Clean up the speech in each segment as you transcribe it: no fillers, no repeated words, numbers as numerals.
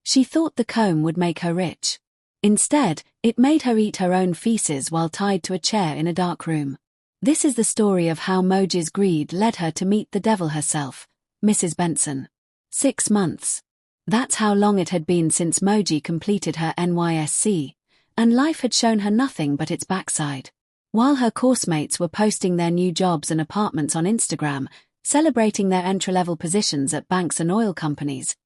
She thought the comb would make her rich. Instead, it made her eat her own feces while tied to a chair in a dark room. This is the story of how Moji's greed led her to meet the devil herself, Mrs. Benson. 6 months. That's how long it had been since Moji completed her NYSC, and life had shown her nothing but its backside. While her coursemates were posting their new jobs and apartments on Instagram, celebrating their entry-level positions at banks and oil companies,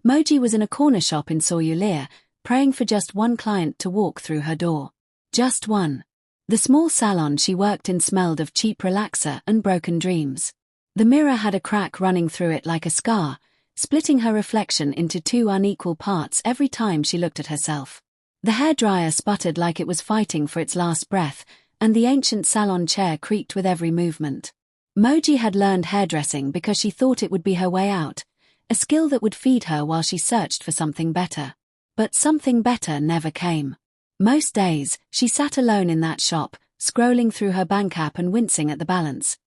Moji was in a corner shop in Soyulir, praying for just one client to walk through her door. Just one. The small salon she worked in smelled of cheap relaxer and broken dreams. The mirror had a crack running through it like a scar, splitting her reflection into 2 unequal parts every time she looked at herself. The hairdryer sputtered like it was fighting for its last breath, and the ancient salon chair creaked with every movement. Moji had learned hairdressing because she thought it would be her way out, a skill that would feed her while she searched for something better. But something better never came. Most days, she sat alone in that shop, scrolling through her bank app and wincing at the balance.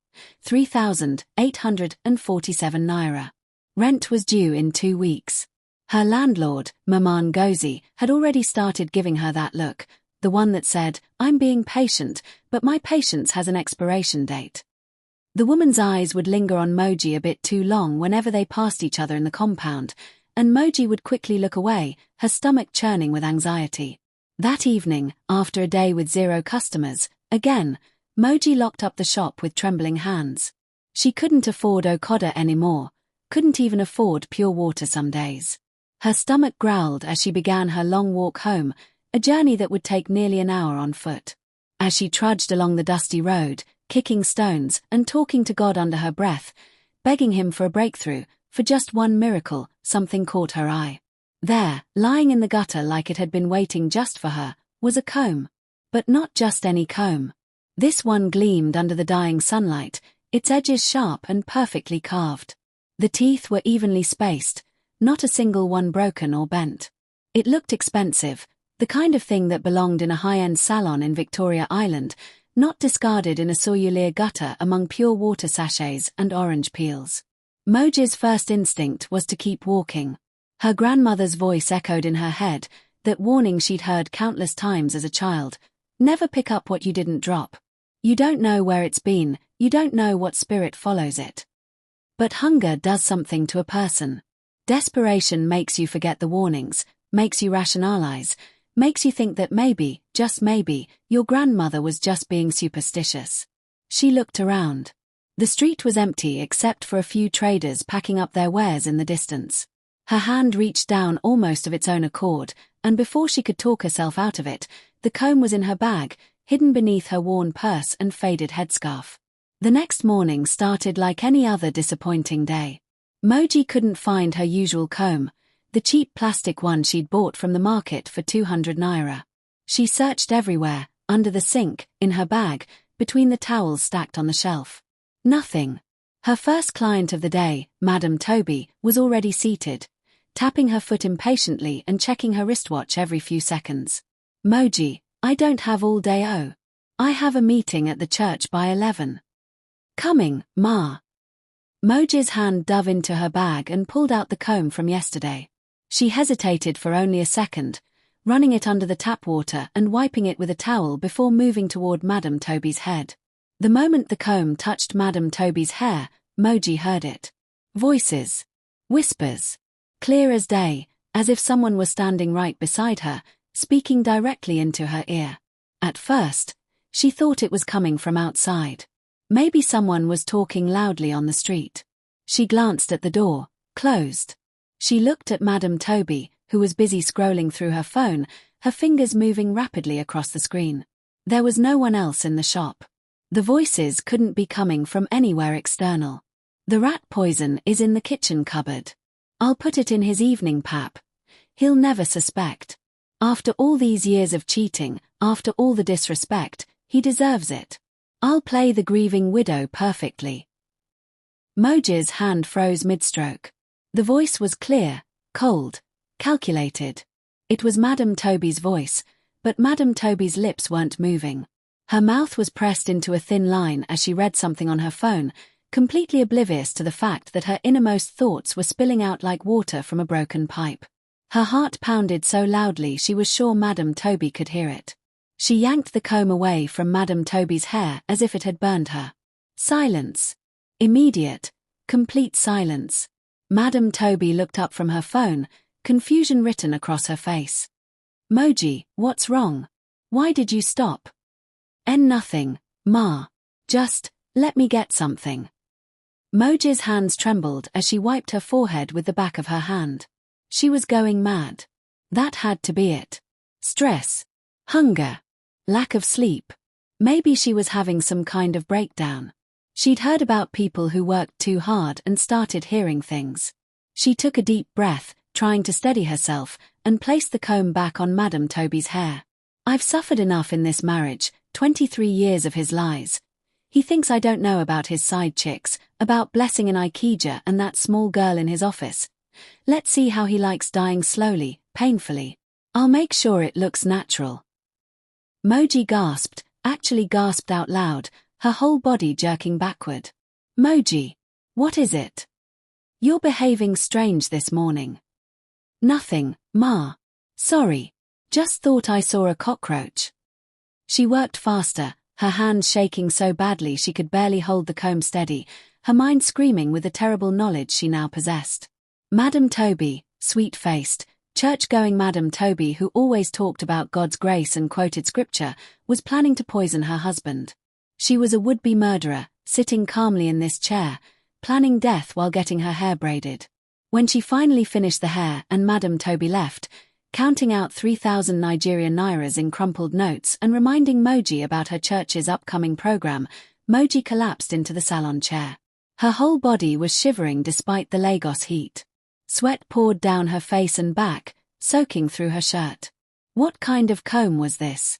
3,847 naira. Rent was due in 2 weeks. Her landlord, Maman Gozi, had already started giving her that look, the one that said, "I'm being patient, but my patience has an expiration date." The woman's eyes would linger on Moji a bit too long whenever they passed each other in the compound, and Moji would quickly look away, her stomach churning with anxiety. That evening, after a day with 0 customers, again, Moji locked up the shop with trembling hands. She couldn't afford Okoda anymore, couldn't even afford pure water some days. Her stomach growled as she began her long walk home, a journey that would take nearly an hour on foot. As she trudged along the dusty road, kicking stones and talking to God under her breath, begging him for a breakthrough, for just one miracle, something caught her eye. There, lying in the gutter like it had been waiting just for her, was a comb. But not just any comb. This one gleamed under the dying sunlight, its edges sharp and perfectly carved. The teeth were evenly spaced, not a single one broken or bent. It looked expensive, the kind of thing that belonged in a high-end salon in Victoria Island, not discarded in a Soyulir gutter among pure water sachets and orange peels. Moji's first instinct was to keep walking. Her grandmother's voice echoed in her head, that warning she'd heard countless times as a child: never pick up what you didn't drop. You don't know where it's been, you don't know what spirit follows it. But hunger does something to a person. Desperation makes you forget the warnings, makes you rationalize, makes you think that maybe, just maybe, your grandmother was just being superstitious. She looked around. The street was empty except for a few traders packing up their wares in the distance. Her hand reached down almost of its own accord, and before she could talk herself out of it, the comb was in her bag, hidden beneath her worn purse and faded headscarf. The next morning started like any other disappointing day. Moji couldn't find her usual comb, the cheap plastic one she'd bought from the market for 200 naira. She searched everywhere, under the sink, in her bag, between the towels stacked on the shelf. Nothing. Her first client of the day, Madame Toby, was already seated, tapping her foot impatiently and checking her wristwatch every few seconds. "Moji, I don't have all day. Oh. I have a meeting at the church by 11. Coming, Ma." Moji's hand dove into her bag and pulled out the comb from yesterday. She hesitated for only a second, running it under the tap water and wiping it with a towel before moving toward Madame Toby's head. The moment the comb touched Madame Toby's hair, Moji heard it. Voices. Whispers. Clear as day, as if someone were standing right beside her, speaking directly into her ear. At first, she thought it was coming from outside. Maybe someone was talking loudly on the street. She glanced at the door, closed. She looked at Madame Toby, who was busy scrolling through her phone, her fingers moving rapidly across the screen. There was no one else in the shop. The voices couldn't be coming from anywhere external. "The rat poison is in the kitchen cupboard. I'll put it in his evening pap. He'll never suspect. After all these years of cheating, after all the disrespect, he deserves it. I'll play the grieving widow perfectly." Moji's hand froze mid-stroke. The voice was clear, cold, calculated. It was Madame Toby's voice, but Madame Toby's lips weren't moving. Her mouth was pressed into a thin line as she read something on her phone, completely oblivious to the fact that her innermost thoughts were spilling out like water from a broken pipe. Her heart pounded so loudly she was sure Madame Toby could hear it. She yanked the comb away from Madame Toby's hair as if it had burned her. Silence. Immediate, complete silence. Madame Toby looked up from her phone, confusion written across her face. Moji, what's wrong? Why did you stop? Nothing, Ma. Just, let me get something. Moji's hands trembled as she wiped her forehead with the back of her hand. She was going mad. That had to be it. Stress. Hunger. Lack of sleep. Maybe she was having some kind of breakdown. She'd heard about people who worked too hard and started hearing things. She took a deep breath, trying to steady herself, and placed the comb back on Madame Toby's hair. I've suffered enough in this marriage, 23 years of his lies. He thinks I don't know about his side chicks, about Blessing and Ikija and that small girl in his office. Let's see how he likes dying slowly, painfully. I'll make sure it looks natural. Moji gasped, actually gasped out loud, her whole body jerking backward. Moji, what is it? You're behaving strange this morning. Nothing, Ma. Sorry. Just thought I saw a cockroach. She worked faster, her hands shaking so badly she could barely hold the comb steady, her mind screaming with the terrible knowledge she now possessed. Madame Toby, sweet-faced, church-going Madame Toby who always talked about God's grace and quoted scripture, was planning to poison her husband. She was a would-be murderer, sitting calmly in this chair, planning death while getting her hair braided. When she finally finished the hair and Madame Toby left, counting out 3,000 Nigerian nairas in crumpled notes and reminding Moji about her church's upcoming program, Moji collapsed into the salon chair. Her whole body was shivering despite the Lagos heat. Sweat poured down her face and back, soaking through her shirt. What kind of comb was this?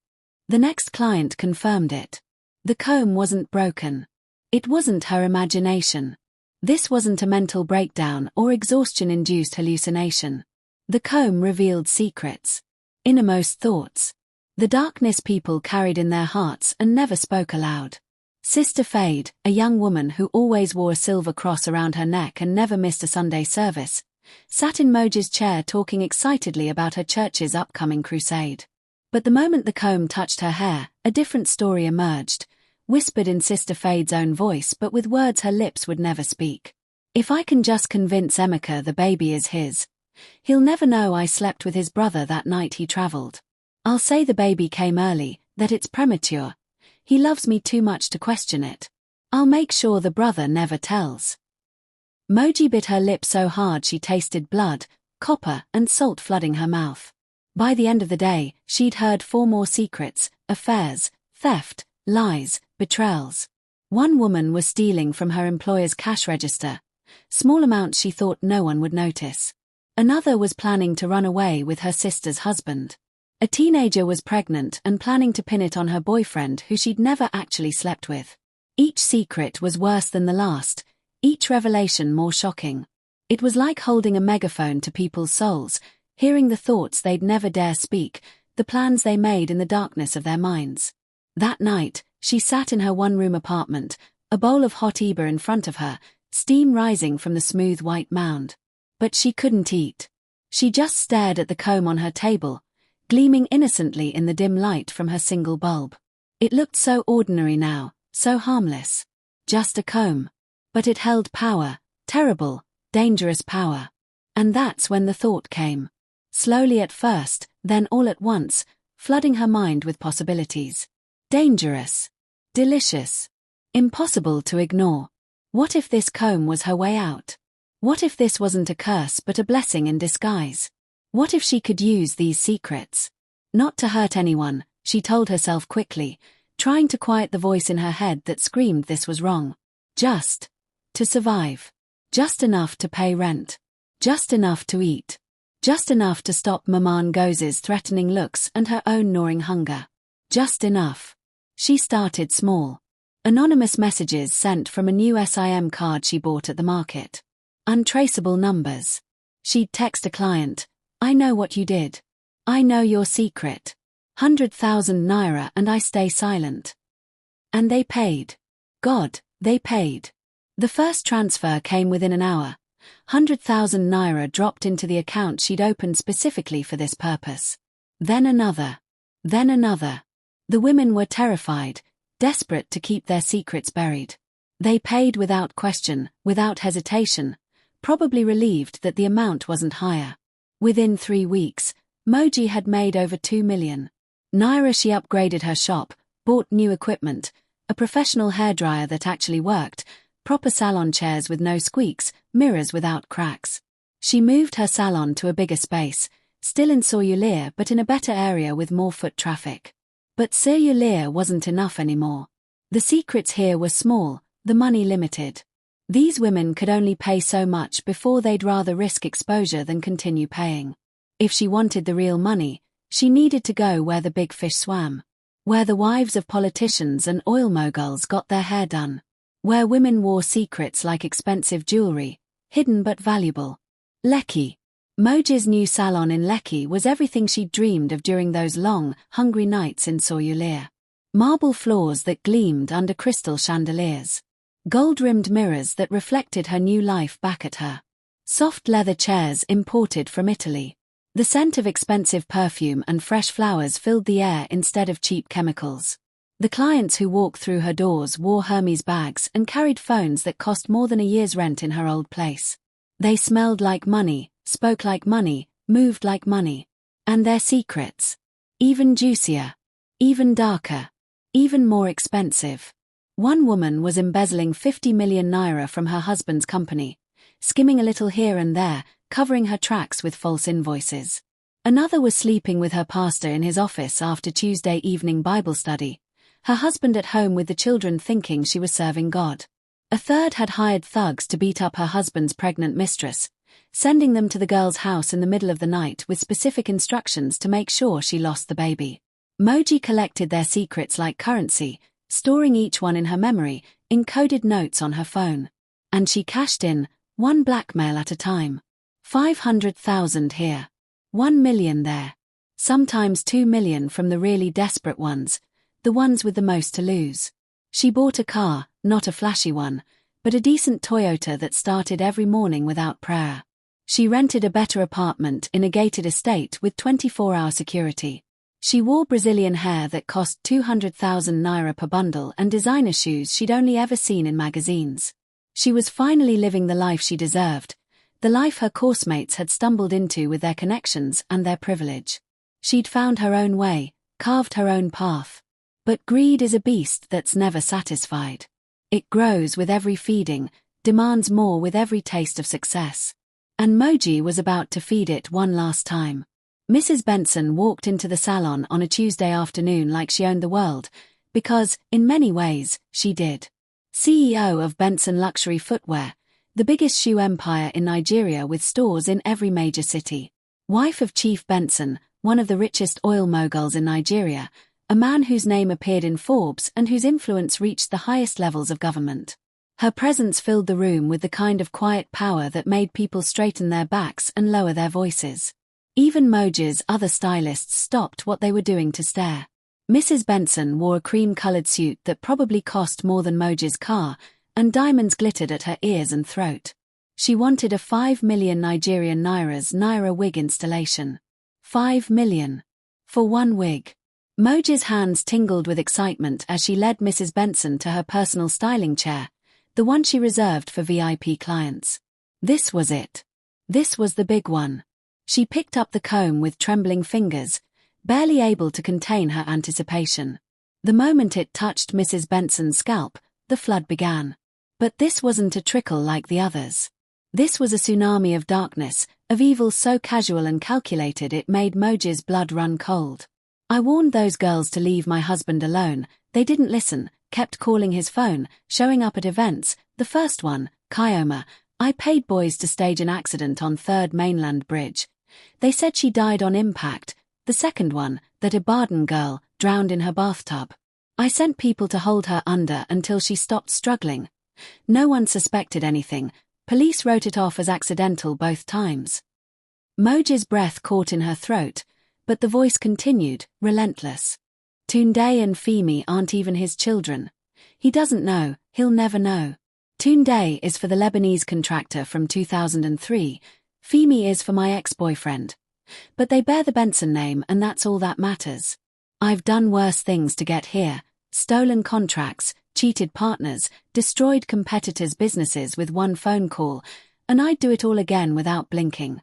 The next client confirmed it. The comb wasn't broken. It wasn't her imagination. This wasn't a mental breakdown or exhaustion-induced hallucination. The comb revealed secrets. Innermost thoughts. The darkness people carried in their hearts and never spoke aloud. Sister Fade, a young woman who always wore a silver cross around her neck and never missed a Sunday service, sat in Moji's chair talking excitedly about her church's upcoming crusade. But the moment the comb touched her hair, a different story emerged, whispered in Sister Fade's own voice but with words her lips would never speak. If I can just convince Emeka the baby is his, he'll never know I slept with his brother that night he traveled. I'll say the baby came early, that it's premature. He loves me too much to question it. I'll make sure the brother never tells. Moji bit her lip so hard she tasted blood, copper and salt flooding her mouth. By the end of the day, she'd heard 4 more secrets, affairs, theft, lies, betrayals. One woman was stealing from her employer's cash register, small amounts she thought no one would notice. Another was planning to run away with her sister's husband. A teenager was pregnant and planning to pin it on her boyfriend who she'd never actually slept with. Each secret was worse than the last, each revelation more shocking. It was like holding a megaphone to people's souls, hearing the thoughts they'd never dare speak, the plans they made in the darkness of their minds. That night, she sat in her one-room apartment, a bowl of hot eba in front of her, steam rising from the smooth white mound. But she couldn't eat. She just stared at the comb on her table, gleaming innocently in the dim light from her single bulb. It looked so ordinary now, so harmless. Just a comb. But it held power, terrible, dangerous power. And that's when the thought came. Slowly at first, then all at once, flooding her mind with possibilities. Dangerous. Delicious. Impossible to ignore. What if this comb was her way out? What if this wasn't a curse but a blessing in disguise? What if she could use these secrets? Not to hurt anyone, she told herself quickly, trying to quiet the voice in her head that screamed this was wrong. Just to survive. Just enough to pay rent. Just enough to eat. Just enough to stop Mama Ngozi's threatening looks and her own gnawing hunger. Just enough. She started small. Anonymous messages sent from a new SIM card she bought at the market. Untraceable numbers. She'd text a client, I know what you did. I know your secret. 100,000 naira and I stay silent. And they paid. God, they paid. The first transfer came within an hour, 100,000 naira dropped into the account she'd opened specifically for this purpose. Then another. Then another. The women were terrified, desperate to keep their secrets buried. They paid without question, without hesitation, probably relieved that the amount wasn't higher. Within 3 weeks, Moji had made over 2 million naira. She upgraded her shop, bought new equipment, a professional hairdryer that actually worked, proper salon chairs with no squeaks, mirrors without cracks. She moved her salon to a bigger space, still in Soyulir but in a better area with more foot traffic. But Soyulir wasn't enough anymore. The secrets here were small, the money limited. These women could only pay so much before they'd rather risk exposure than continue paying. If she wanted the real money, she needed to go where the big fish swam. Where the wives of politicians and oil moguls got their hair done. Where women wore secrets like expensive jewelry, hidden but valuable. Lekki. Moji's new salon in Lekki was everything she'd dreamed of during those long, hungry nights in Soyulir. Marble floors that gleamed under crystal chandeliers. Gold-rimmed mirrors that reflected her new life back at her. Soft leather chairs imported from Italy. The scent of expensive perfume and fresh flowers filled the air instead of cheap chemicals. The clients who walked through her doors wore Hermes bags and carried phones that cost more than a year's rent in her old place. They smelled like money, spoke like money, moved like money. And their secrets. Even juicier. Even darker. Even more expensive. One woman was embezzling 50 million naira from her husband's company, skimming a little here and there, covering her tracks with false invoices. Another was sleeping with her pastor in his office after Tuesday evening Bible study, her husband at home with the children thinking she was serving God. A third had hired thugs to beat up her husband's pregnant mistress, sending them to the girl's house in the middle of the night with specific instructions to make sure she lost the baby. Moji collected their secrets like currency, storing each one in her memory, encoded notes on her phone. And she cashed in, one blackmail at a time. 500,000 here. 1 million there. Sometimes 2 million from the really desperate ones, the ones with the most to lose. She bought a car, not a flashy one, but a decent Toyota that started every morning without prayer. She rented a better apartment in a gated estate with 24-hour security. She wore Brazilian hair that cost 200,000 naira per bundle and designer shoes she'd only ever seen in magazines. She was finally living the life she deserved, the life her coursemates had stumbled into with their connections and their privilege. She'd found her own way, carved her own path. But greed is a beast that's never satisfied. It grows with every feeding, demands more with every taste of success. And Moji was about to feed it one last time. Mrs. Benson walked into the salon on a Tuesday afternoon like she owned the world, because, in many ways, she did. CEO of Benson Luxury Footwear, the biggest shoe empire in Nigeria with stores in every major city. Wife of Chief Benson, one of the richest oil moguls in Nigeria, a man whose name appeared in Forbes and whose influence reached the highest levels of government. Her presence filled the room with the kind of quiet power that made people straighten their backs and lower their voices. Even Moji's other stylists stopped what they were doing to stare. Mrs. Benson wore a cream-colored suit that probably cost more than Moji's car, and diamonds glittered at her ears and throat. She wanted a 5 million Nigerian naira wig installation. 5 million. For one wig. Moji's hands tingled with excitement as she led Mrs. Benson to her personal styling chair, the one she reserved for VIP clients. This was it. This was the big one. She picked up the comb with trembling fingers, barely able to contain her anticipation. The moment it touched Mrs. Benson's scalp, the flood began. But this wasn't a trickle like the others. This was a tsunami of darkness, of evil so casual and calculated it made Moji's blood run cold. I warned those girls to leave my husband alone. They didn't listen, kept calling his phone, showing up at events. The first one, Kioma, I paid boys to stage an accident on 3rd Mainland Bridge. They said she died on impact. The second one, that Ibadan girl, drowned in her bathtub. I sent people to hold her under until she stopped struggling. No one suspected anything. Police wrote it off as accidental both times. Moji's breath caught in her throat, but the voice continued, relentless. Tunde and Femi aren't even his children. He doesn't know, he'll never know. Tunde is for the Lebanese contractor from 2003. Femi is for my ex-boyfriend. But they bear the Benson name and that's all that matters. I've done worse things to get here. Stolen contracts, cheated partners, destroyed competitors' businesses with one phone call, and I'd do it all again without blinking.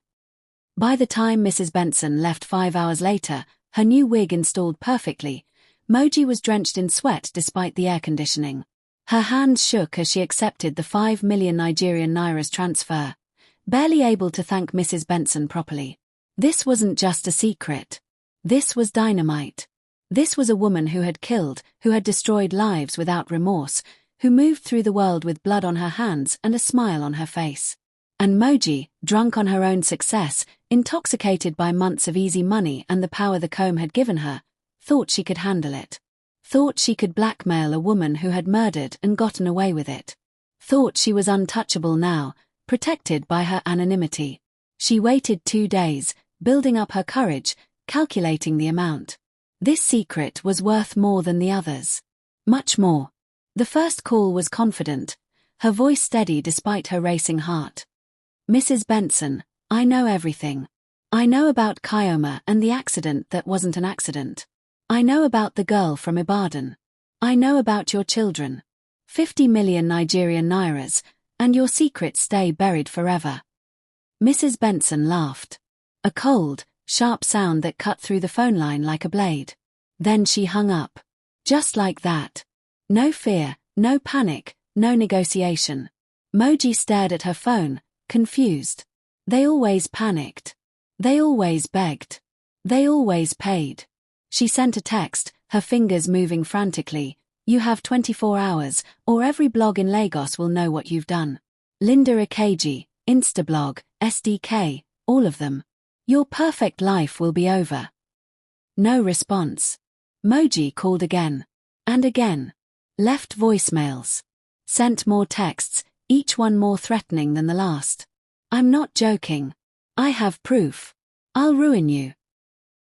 By the time Mrs. Benson left 5 hours later, her new wig installed perfectly, Moji was drenched in sweat despite the air conditioning. Her hands shook as she accepted the 5 million Nigerian nairas transfer, barely able to thank Mrs. Benson properly. This wasn't just a secret. This was dynamite. This was a woman who had killed, who had destroyed lives without remorse, who moved through the world with blood on her hands and a smile on her face. And Moji, drunk on her own success, intoxicated by months of easy money and the power the comb had given her, thought she could handle it. Thought she could blackmail a woman who had murdered and gotten away with it. Thought she was untouchable now, protected by her anonymity. She waited 2 days, building up her courage, calculating the amount. This secret was worth more than the others. Much more. The first call was confident, her voice steady despite her racing heart. Mrs. Benson, I know everything. I know about Kioma and the accident that wasn't an accident. I know about the girl from Ibadan. I know about your children. 50 million Nigerian nairas, and your secrets stay buried forever. Mrs. Benson laughed. A cold, sharp sound that cut through the phone line like a blade. Then she hung up. Just like that. No fear, no panic, no negotiation. Moji stared at her phone, confused. They always panicked. They always begged. They always paid. She sent a text, her fingers moving frantically. You have 24 hours, or every blog in Lagos will know what you've done. Linda Ikeji, Instablog, SDK, all of them. Your perfect life will be over. No response. Moji called again. And again. Left voicemails. Sent more texts, each one more threatening than the last. I'm not joking. I have proof. I'll ruin you.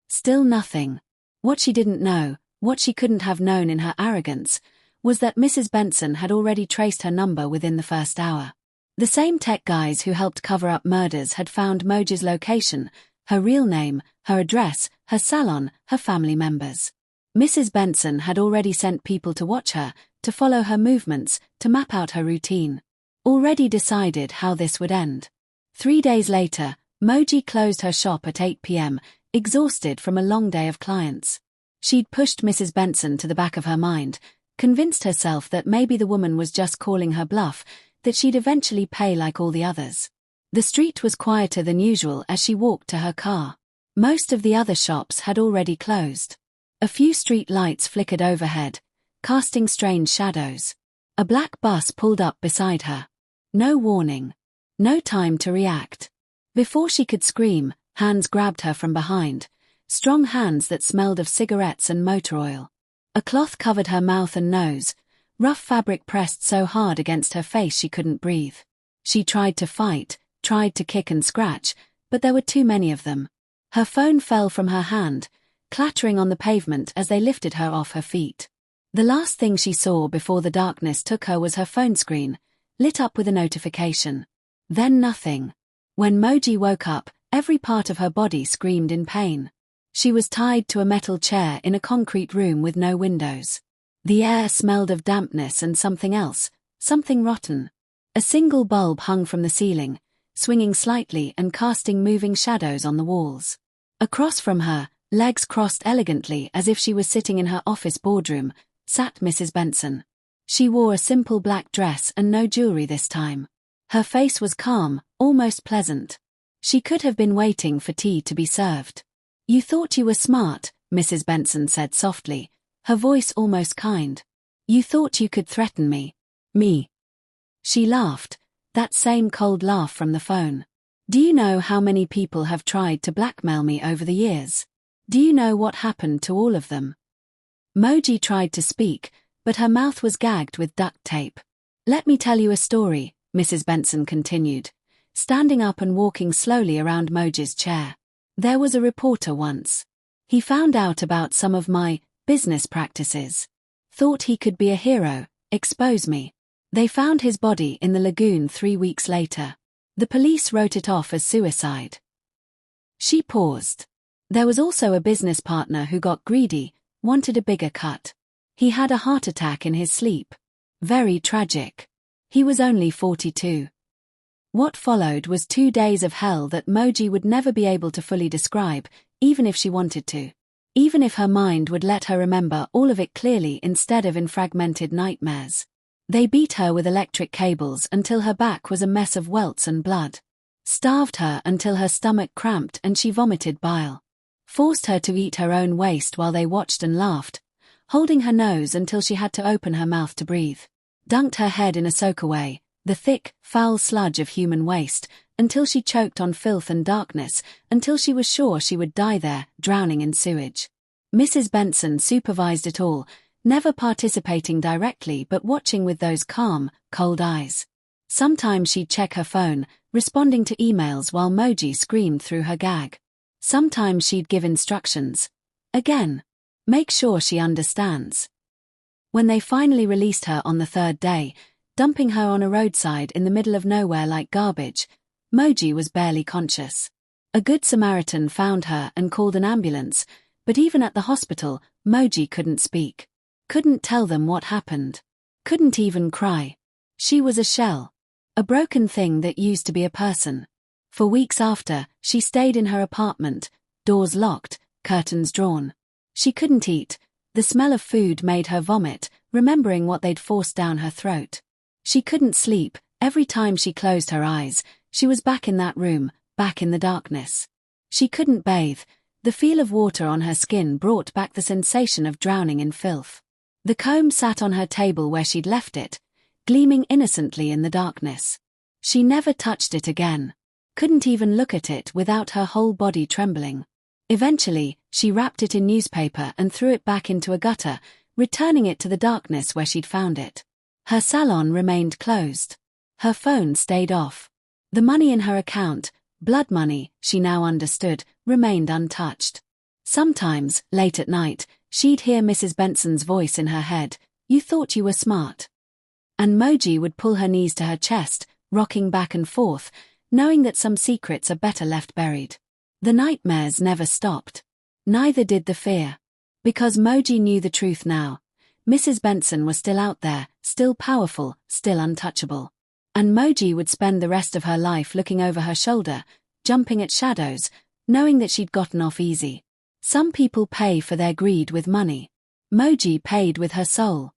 Still nothing. What she didn't know, what she couldn't have known in her arrogance, was that Mrs. Benson had already traced her number within the first hour. The same tech guys who helped cover up murders had found Moji's location, her real name, her address, her salon, her family members. Mrs. Benson had already sent people to watch her, to follow her movements, to map out her routine. Already decided how this would end. 3 days later, Moji closed her shop at 8 p.m., exhausted from a long day of clients. She'd pushed Mrs. Benson to the back of her mind, convinced herself that maybe the woman was just calling her bluff, that she'd eventually pay like all the others. The street was quieter than usual as she walked to her car. Most of the other shops had already closed. A few street lights flickered overhead, casting strange shadows. A black bus pulled up beside her. No warning. No time to react. Before she could scream, hands grabbed her from behind, strong hands that smelled of cigarettes and motor oil. A cloth covered her mouth and nose, rough fabric pressed so hard against her face she couldn't breathe. She tried to fight, tried to kick and scratch, but there were too many of them. Her phone fell from her hand, clattering on the pavement as they lifted her off her feet. The last thing she saw before the darkness took her was her phone screen, lit up with a notification. Then nothing. When Moji woke up, every part of her body screamed in pain. She was tied to a metal chair in a concrete room with no windows. The air smelled of dampness and something else, something rotten. A single bulb hung from the ceiling, swinging slightly and casting moving shadows on the walls. Across from her, legs crossed elegantly as if she was sitting in her office boardroom, sat Mrs. Benson. She wore a simple black dress and no jewelry this time. Her face was calm, almost pleasant. She could have been waiting for tea to be served. You thought you were smart, Mrs. Benson said softly, her voice almost kind. You thought you could threaten me. Me. She laughed, that same cold laugh from the phone. Do you know how many people have tried to blackmail me over the years? Do you know what happened to all of them? Moji tried to speak, but her mouth was gagged with duct tape. Let me tell you a story, Mrs. Benson continued, standing up and walking slowly around Moji's chair. There was a reporter once. He found out about some of my business practices. Thought he could be a hero, expose me. They found his body in the lagoon 3 weeks later. The police wrote it off as suicide. She paused. There was also a business partner who got greedy, wanted a bigger cut. He had a heart attack in his sleep. Very tragic. He was only 42. What followed was 2 days of hell that Moji would never be able to fully describe, even if she wanted to. Even if her mind would let her remember all of it clearly instead of in fragmented nightmares. They beat her with electric cables until her back was a mess of welts and blood. Starved her until her stomach cramped and she vomited bile. Forced her to eat her own waste while they watched and laughed, holding her nose until she had to open her mouth to breathe. Dunked her head in a soakaway, the thick, foul sludge of human waste, until she choked on filth and darkness, until she was sure she would die there, drowning in sewage. Mrs. Benson supervised it all, never participating directly but watching with those calm, cold eyes. Sometimes she'd check her phone, responding to emails while Moji screamed through her gag. Sometimes she'd give instructions. Again. Make sure she understands. When they finally released her on the 3rd day, dumping her on a roadside in the middle of nowhere like garbage, Moji was barely conscious. A good Samaritan found her and called an ambulance, but even at the hospital, Moji couldn't speak. Couldn't tell them what happened. Couldn't even cry. She was a shell. A broken thing that used to be a person. For weeks after, she stayed in her apartment, doors locked, curtains drawn. She couldn't eat. The smell of food made her vomit, remembering what they'd forced down her throat. She couldn't sleep. Every time she closed her eyes, she was back in that room, back in the darkness. She couldn't bathe. The feel of water on her skin brought back the sensation of drowning in filth. The comb sat on her table where she'd left it, gleaming innocently in the darkness. She never touched it again. Couldn't even look at it without her whole body trembling. Eventually, she wrapped it in newspaper and threw it back into a gutter, returning it to the darkness where she'd found it. Her salon remained closed. Her phone stayed off. The money in her account, blood money, she now understood, remained untouched. Sometimes, late at night, she'd hear Mrs. Benson's voice in her head, "You thought you were smart." And Moji would pull her knees to her chest, rocking back and forth, knowing that some secrets are better left buried. The nightmares never stopped. Neither did the fear. Because Moji knew the truth now. Mrs. Benson was still out there, still powerful, still untouchable. And Moji would spend the rest of her life looking over her shoulder, jumping at shadows, knowing that she'd gotten off easy. Some people pay for their greed with money. Moji paid with her soul.